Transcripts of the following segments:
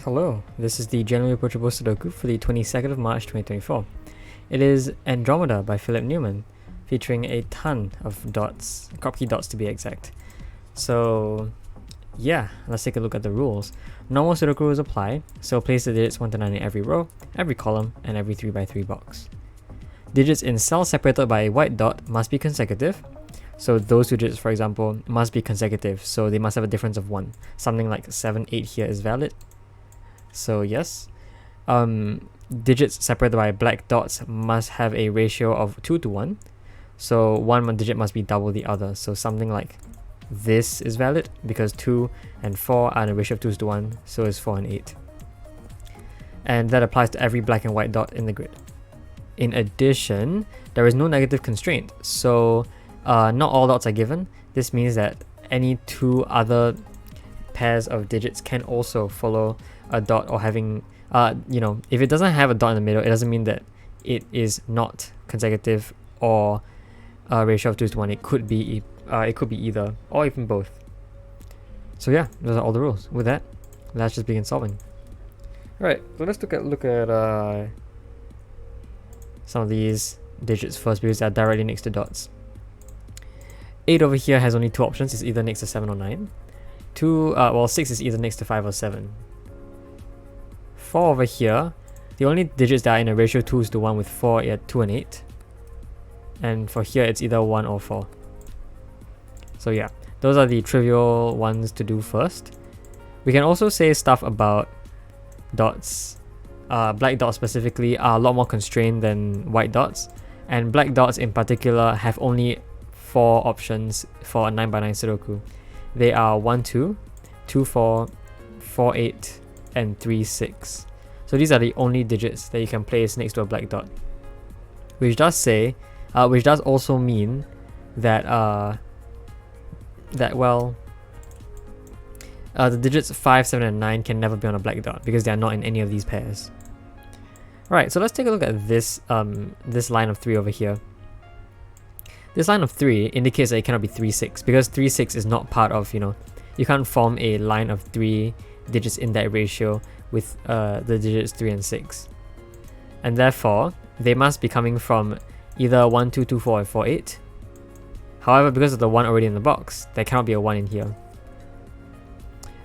Hello, this is the generally approachable Sudoku for the 22nd of March 2024. It is Andromeda by Philip Newman, featuring a ton of dots, crop key dots to be exact. So yeah, let's take a look at the rules. Normal Sudoku rules apply, so place the digits 1 to 9 in every row, every column, and every 3x3 box. Digits in cells separated by a white dot must be consecutive. So those two digits, for example, must be consecutive, so they must have a difference of 1. Something like 7, 8 here is valid. So yes, digits separated by black dots must have a ratio of 2 to 1. So one digit must be double the other. So something like this is valid because 2 and 4 are in a ratio of 2 to 1, so it's 4 and 8. And that applies to every black and white dot in the grid. In addition, there is no negative constraint, so not all dots are given. This means that any two other pairs of digits can also follow a dot, or having if it doesn't have a dot in the middle, it doesn't mean that it is not consecutive or a ratio of 2 to 1. It could be either, or even both. So yeah, those are all the rules. With that, let's just begin solving. Alright, so let's look at some of these digits first, because they're directly next to dots. 8 over here has only two options. It's either next to 7 or 9. 6 is either next to 5 or 7. 4 over here, the only digits that are in a ratio 2 to 1 with 4 are 2 and 8. And for here, it's either 1 or 4. So yeah, those are the trivial ones to do first. We can also say stuff about dots. Black dots specifically are a lot more constrained than white dots. And black dots in particular have only 4 options for a 9x9 Sudoku. They are 1, 2, 2, 4, 4, 8, and 3, 6. So these are the only digits that you can place next to a black dot. Which does also mean that the digits 5, 7, and 9 can never be on a black dot because they are not in any of these pairs. Right, so let's take a look at this this line of 3 over here. This line of 3 indicates that it cannot be 3, 6 because 3, 6 is not part of, you can't form a line of 3 digits in that ratio with the digits 3 and 6. And therefore, they must be coming from either 1, 2, 2, 4, or 4, 8. However, because of the 1 already in the box, there cannot be a 1 in here.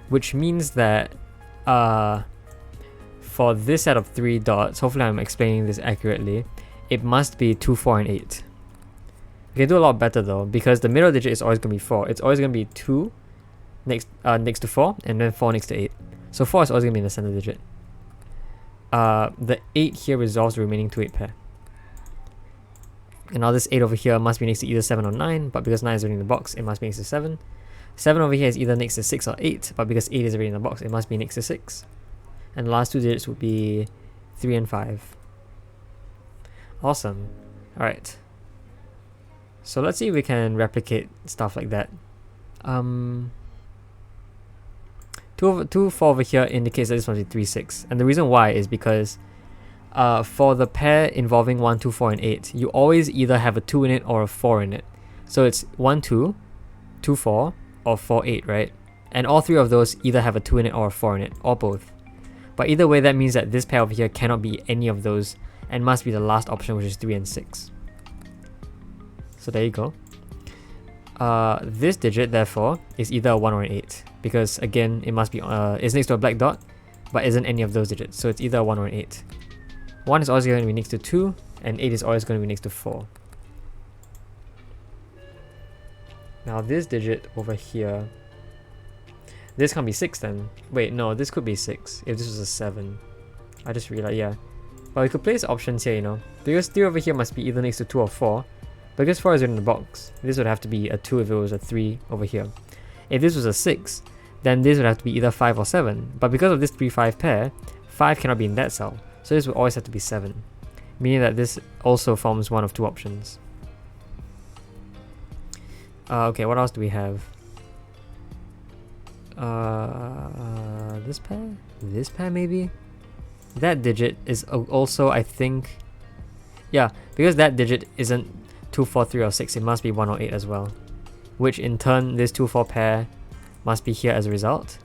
Which means that for this set of 3 dots, hopefully I'm explaining this accurately, it must be 2, 4, and 8. You can do a lot better though, because the middle digit is always going to be 4. It's always going to be 2 next to 4, and then 4 next to 8. So 4 is always going to be in the center digit. The 8 here resolves the remaining 2 8 pair. And now this 8 over here must be next to either 7 or 9, but because 9 is already in the box, it must be next to 7. 7 over here is either next to 6 or 8, but because 8 is already in the box, it must be next to 6. And the last 2 digits would be 3 and 5. Awesome. Alright. So let's see if we can replicate stuff like that. 2, 4 over here indicates that this must be 3, 6. And the reason why is because for the pair involving 1, 2, 4, and 8, you always either have a 2 in it or a 4 in it. So it's 1, 2, 2, 4, or 4, 8, right? And all 3 of those either have a 2 in it or a 4 in it, or both. But either way, that means that this pair over here cannot be any of those and must be the last option, which is 3 and 6. So there you go. This digit, therefore, is either a 1 or an 8. Because, again, it must be it's next to a black dot, but isn't any of those digits. So it's either a 1 or an 8. 1 is always going to be next to 2, and 8 is always going to be next to 4. Now this digit over here, this can't be 6 then. Wait, no, this could be 6 if this was a 7. I just realized, yeah. But we could place options here, because 3 over here must be either next to 2 or 4. Because 4 is in the box, this would have to be a 2 if it was a 3 over here. If this was a 6, then this would have to be either 5 or 7. But because of this 3-5 pair, 5 cannot be in that cell. So this would always have to be 7. Meaning that this also forms one of 2 options. Okay, what else do we have? This pair? This pair maybe? That digit is also, I think... Yeah, because that digit isn't 2, 4, 3, or 6, it must be 1 or 8 as well. Which in turn, this 2, 4 pair must be here as a result.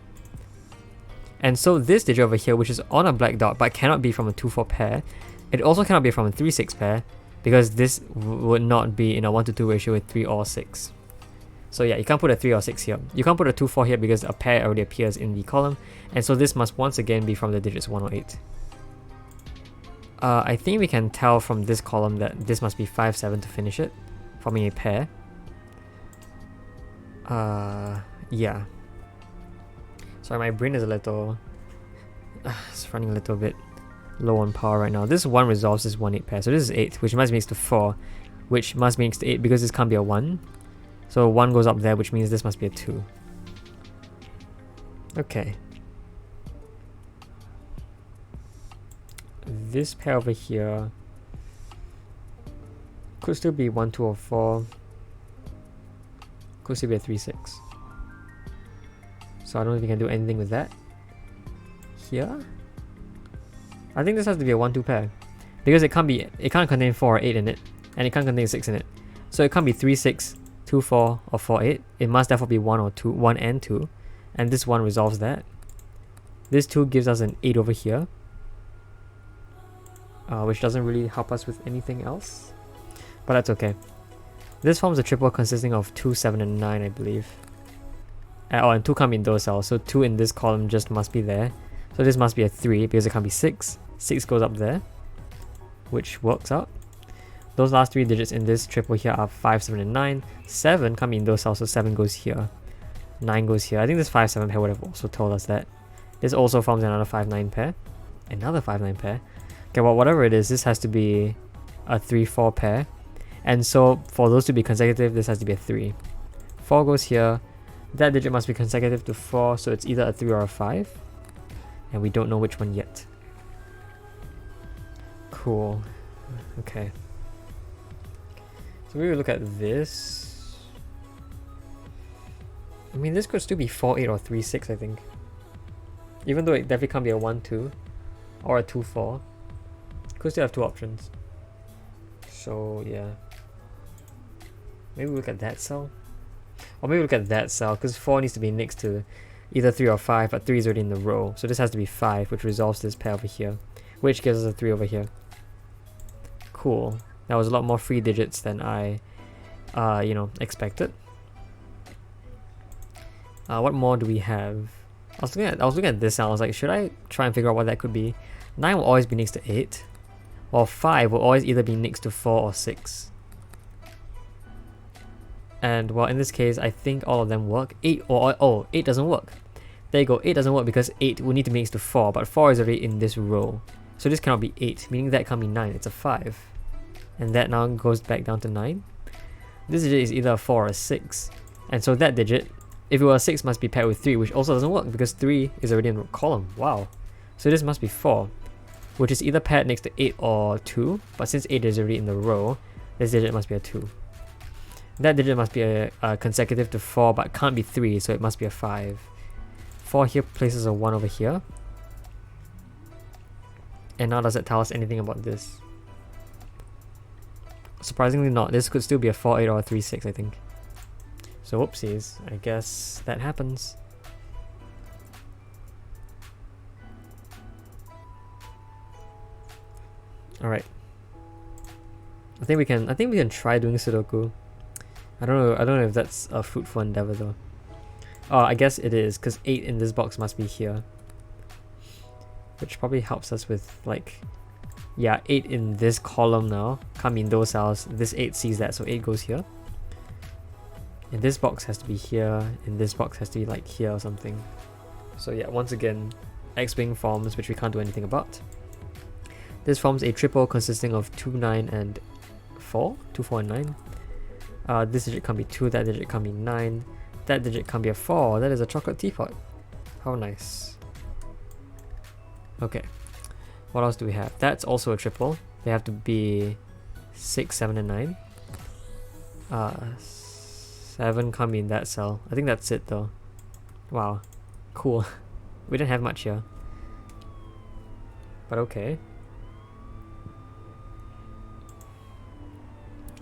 And so this digit over here, which is on a black dot but cannot be from a 2-4 pair, it also cannot be from a 3-6 pair, because this would not be in a 1:2 ratio with 3 or 6. So yeah, you can't put a 3 or 6 here. You can't put a 2-4 here because a pair already appears in the column, and so this must once again be from the digits 1 or 8. I think we can tell from this column that this must be 5, 7 to finish it, forming a pair. Yeah. Sorry, my brain is a little... it's running a little bit low on power right now. This 1 resolves this 1-8 pair, so this is 8, which must be next to 4, which must be next to 8 because this can't be a 1. So 1 goes up there, which means this must be a 2. Okay. This pair over here could still be 1, 2, or 4. Could still be a 3, 6. So I don't know if we can do anything with that. Here? I think this has to be a 1, 2 pair. Because it can't contain 4 or 8 in it. And it can't contain 6 in it. So it can't be 3, 6, 2, 4, or 4, 8. It must therefore be 1 or 2, 1 and 2. And this 1 resolves that. This 2 gives us an 8 over here. Which doesn't really help us with anything else. But that's okay. This forms a triple consisting of 2, 7, and 9, I believe. And 2 can't be in those cells, so 2 in this column just must be there. So this must be a 3 because it can't be 6. 6 goes up there, which works out. Those last 3 digits in this triple here are 5, 7, and 9. 7 can't be in those cells, so 7 goes here. 9 goes here. I think this 5, 7 pair would have also told us that. This also forms another 5, 9 pair. Another 5, 9 pair. Okay, well, whatever it is, this has to be a 3, 4 pair. And so for those to be consecutive, this has to be a 3. 4 goes here. That digit must be consecutive to 4, so it's either a 3 or a 5. And we don't know which one yet. Cool. Okay. So we will look at this. I mean, this could still be 4, 8 or 3, 6, I think. Even though it definitely can't be a 1, 2 or a 2, 4. Could still have 2 options. So yeah. Maybe we look at that cell. Or maybe look at that cell, because 4 needs to be next to either 3 or 5, but 3 is already in the row. So this has to be 5, which resolves this pair over here, which gives us a 3 over here. Cool. That was a lot more free digits than I, expected. What more do we have? I was looking at this cell. I was like, should I try and figure out what that could be? 9 will always be next to 8, while 5 will always either be next to 4 or 6. And well, in this case, I think all of them work. 8 doesn't work. There you go, 8 doesn't work because 8 will need to be next to 4, but 4 is already in this row. So this cannot be 8, meaning that can't be 9, it's a 5. And that now goes back down to 9. This digit is either a 4 or a 6. And so that digit, if it were a 6, must be paired with 3, which also doesn't work because 3 is already in the column. Wow. So this must be 4, which is either paired next to 8 or 2, but since 8 is already in the row, this digit must be a 2. That digit must be a consecutive to 4, but can't be 3, so it must be a 5. 4 here places a 1 over here. And now does it tell us anything about this? Surprisingly not. This could still be a 4, 8 or a 3, 6, I think. So whoopsies. I guess that happens. Alright. I think we can try doing Sudoku. I don't know if that's a fruitful endeavor though. Oh, I guess it is, because 8 in this box must be here. Which probably helps us with, like... Yeah, 8 in this column now. Can't be in those cells. This 8 sees that, so 8 goes here. And this box has to be here. And this box has to be, like, here or something. So yeah, once again, X-Wing forms, which we can't do anything about. This forms a triple consisting of 2, 9, and 4. 2, 4, and 9. This digit can't be 2, that digit can't be 9, that digit can't be a 4, that is a chocolate teapot. How nice. Okay, what else do we have? That's also a triple. They have to be 6, 7, and 9. 7 can't be in that cell. I think that's it though. Wow, cool. We didn't have much here. But okay.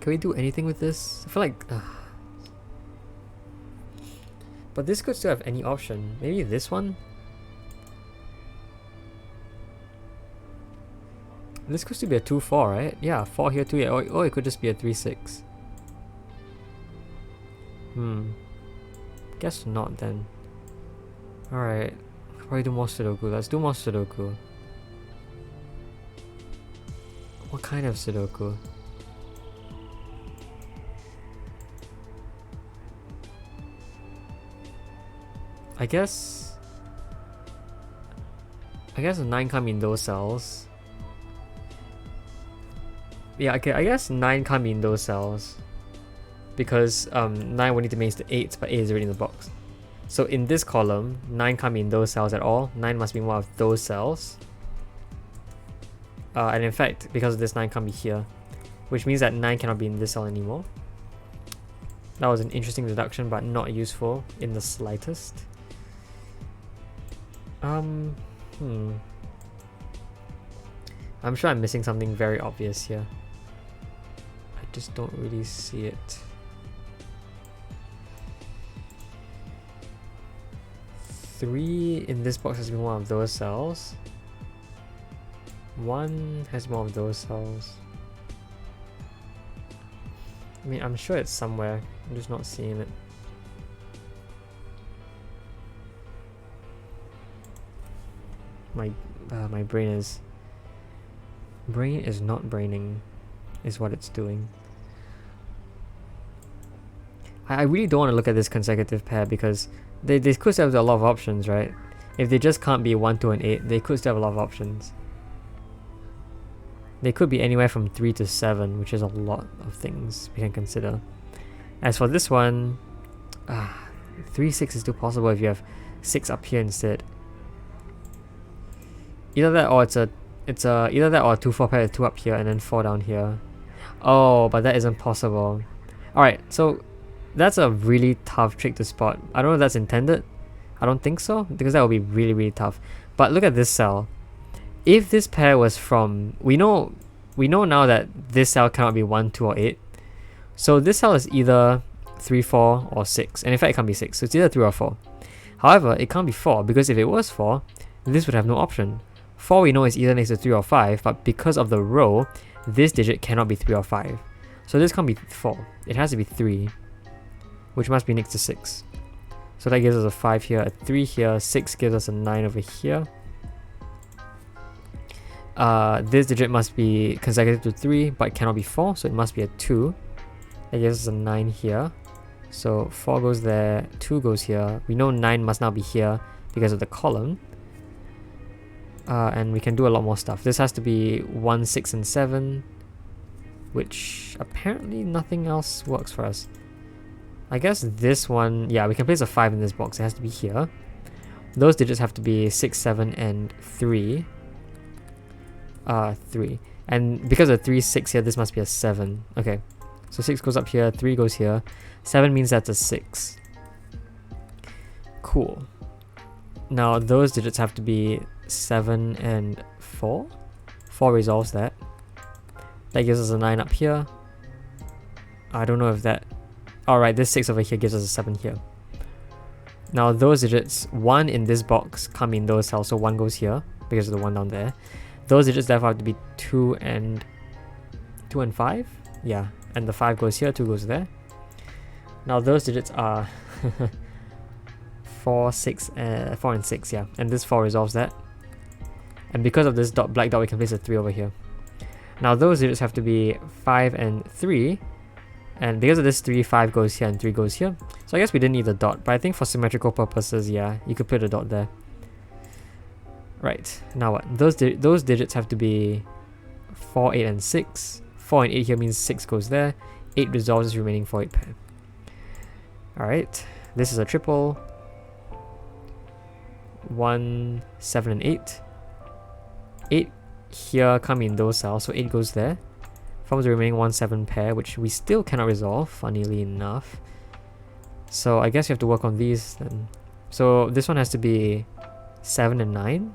Can we do anything with this? I feel like... But this could still have any option. Maybe this one? This could still be a 2-4, right? Yeah, 4 here, 2 here. Or it could just be a 3-6. Guess not then. Alright. Probably do more Sudoku. Let's do more Sudoku. What kind of Sudoku? I guess a 9 can't be in those cells. Yeah, okay, I guess 9 can't be in those cells. Because 9 will need to make it to 8, but 8 is already in the box. So in this column, 9 can't be in those cells at all. 9 must be in one of those cells. And in fact, because of this, 9 can't be here. Which means that 9 cannot be in this cell anymore. That was an interesting deduction, but not useful in the slightest. I'm sure I'm missing something very obvious here. I just don't really see it. 3 in this box has been one of those cells. 1 has one of those cells. I mean, I'm sure it's somewhere. I'm just not seeing it. My brain is not braining, is what it's doing. I really don't want to look at this consecutive pair because they could still have a lot of options, right? If they just can't be 1, 2, and 8, they could still have a lot of options. They could be anywhere from 3 to 7, which is a lot of things we can consider. As for this one, 3, 6 is still possible if you have 6 up here instead. Either that or either that or a 2, 4 pair with 2 up here and then 4 down here. Oh, but that isn't possible. Alright, so that's a really tough trick to spot. I don't know if that's intended. I don't think so, because that would be really, really tough. But look at this cell. If this pair was from... We know now that this cell cannot be 1, 2, or 8. So this cell is either 3, 4, or 6. And in fact, it can't be 6. So it's either 3 or 4. However, it can't be 4, because if it was 4, this would have no option. 4 we know is either next to 3 or 5, but because of the row, this digit cannot be 3 or 5. So this can't be 4. It has to be 3, which must be next to 6. So that gives us a 5 here, a 3 here, 6 gives us a 9 over here. This digit must be consecutive to 3, but it cannot be 4, so it must be a 2. That gives us a 9 here. So 4 goes there, 2 goes here. We know 9 must now be here because of the column. And we can do a lot more stuff. This has to be 1, 6, and 7, which apparently nothing else works for us. I guess this one, yeah, we can place a 5 in this box. It has to be here. Those digits have to be 6, 7, and 3. 3. And because of 3, 6 here, this must be a 7. Okay, so 6 goes up here, 3 goes here. 7 means that's a 6. Cool. Now those digits have to be 7 and 4. 4 resolves that. That gives us a 9 up here. I don't know if that... Alright, this 6 over here gives us a 7 here. Now those digits, 1 in this box can't be in those cells, so 1 goes here because of the 1 down there. Those digits therefore have to be 2 and 5? Yeah, and the 5 goes here, 2 goes there. Now those digits are 4, 6, 4 and 6, yeah. And this 4 resolves that. And because of this black dot, we can place a 3 over here. Now those digits have to be 5 and 3. And because of this 3, 5 goes here and 3 goes here. So I guess we didn't need a dot. But I think for symmetrical purposes, yeah, you could put a dot there. Right, now what? Those digits have to be 4, 8, and 6. 4 and 8 here means 6 goes there. 8 resolves this remaining 4, 8 pair. Alright, this is a triple. 1, 7, and 8. 8 here come in those cells, so 8 goes there. Forms the remaining 1, 7 pair, which we still cannot resolve, funnily enough. So I guess you have to work on these then. So this one has to be 7 and 9.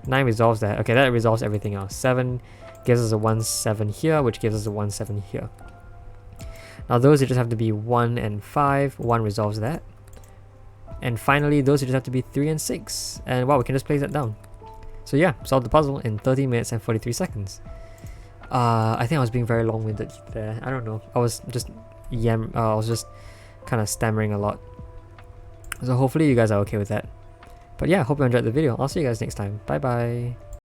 9 resolves that. Okay, that resolves everything else. 7 gives us a 1, 7 here, which gives us a 1, 7 here. Now those digits have to be 1 and 5. 1 resolves that. And finally, those digits have to be 3 and 6. And wow, we can just place that down. So yeah, solve the puzzle in 30 minutes and 43 seconds. I think I was being very long-winded there. I don't know. I was just kind of stammering a lot. So hopefully you guys are okay with that. But yeah, hope you enjoyed the video. I'll see you guys next time. Bye bye.